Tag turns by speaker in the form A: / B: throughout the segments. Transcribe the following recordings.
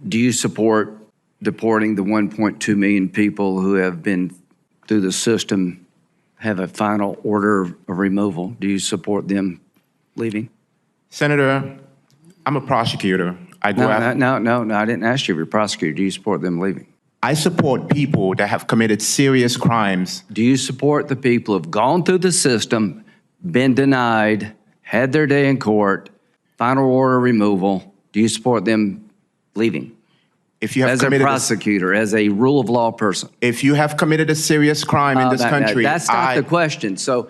A: Do you support deporting the 1.2 million people who have been through the system, have a final order of removal? Do you support them leaving?
B: Senator, I'm a prosecutor. I
A: didn't ask you if you're a prosecutor. Do you support them leaving?
B: I support people that have committed serious crimes.
A: Do you support the people who have gone through the system, been denied, had their day in court, final order removal? Do you support them leaving?
B: If you have
A: as a prosecutor, as a rule of law person.
B: If you have committed a serious crime in this country,
A: that's not the question. So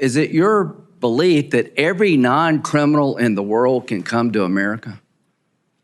A: is it your belief that every non-criminal in the world can come to America?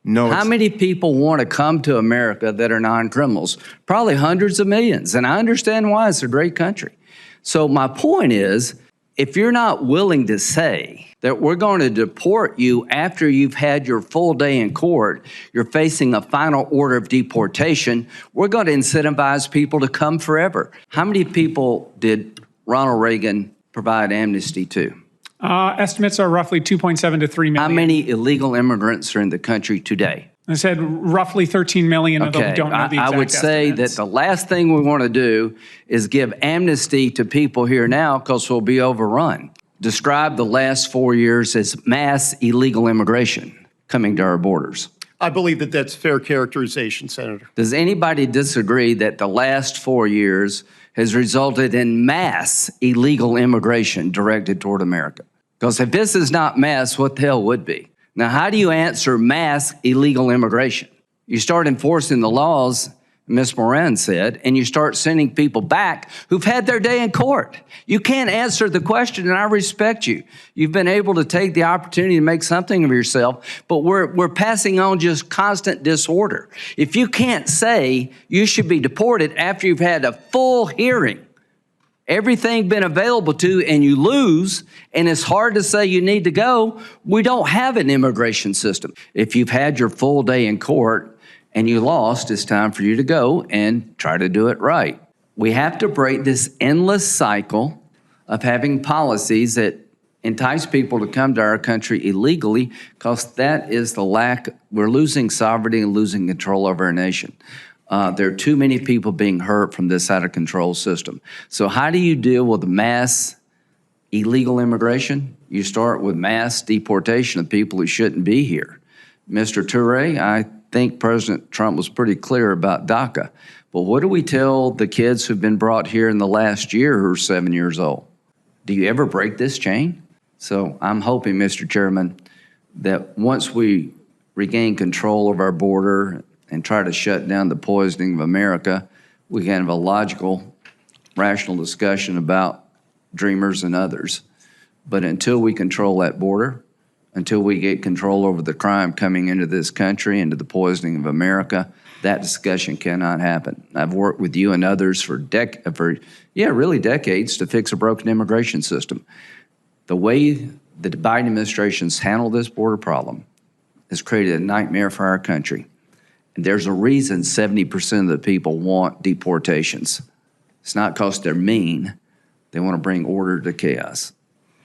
B: No.
A: How many people want to come to America that are non-criminals? Probably hundreds of millions. And I understand why. It's a great country. So my point is, if you're not willing to say that we're going to deport you after you've had your full day in court, you're facing a final order of deportation, we're going to incentivize people to come forever. How many people did Ronald Reagan provide amnesty to?
C: Estimates are roughly 2.7 to 3 million.
A: How many illegal immigrants are in the country today?
C: I said roughly 13 million, although we don't know the exact
A: I would say
C: estimates.
A: that the last thing we want to do is give amnesty to people here now because we'll be overrun. Describe the last 4 years as mass illegal immigration coming to our borders.
D: I believe that that's fair characterization, Senator.
A: Does anybody disagree that the last 4 years has resulted in mass illegal immigration directed toward America? Because if this is not mass, what the hell would be? Now, how do you answer mass illegal immigration? You start enforcing the laws, Ms. Moran said, and you start sending people back who've had their day in court. You can't answer the question, and I respect you. You've been able to take the opportunity to make something of yourself, but we're passing on just constant disorder. If you can't say you should be deported after you've had a full hearing, everything been available to, and you lose, and it's hard to say you need to go, we don't have an immigration system. If you've had your full day in court and you lost, it's time for you to go and try to do it right. We have to break this endless cycle of having policies that entice people to come to our country illegally, because that is the lack, we're losing sovereignty and losing control over our nation. There are too many people being hurt from this out of control system. So how do you deal with mass illegal immigration? You start with mass deportation of people who shouldn't be here. Mr. Toure, I think President Trump was pretty clear about DACA. But what do we tell the kids who've been brought here in the last year who are 7 years old? Do you ever break this chain? So I'm hoping, Mr. Chairman, that once we regain control of our border and try to shut down the poisoning of America, we can have a logical, rational discussion about dreamers and others. But until we control that border, until we get control over the crime coming into this country, into the poisoning of America, that discussion cannot happen. I've worked with you and others for really decades to fix a broken immigration system. The way the Biden administration's handled this border problem has created a nightmare for our country. And there's a reason 70% of the people want deportations. It's not because they're mean. They want to bring order to chaos.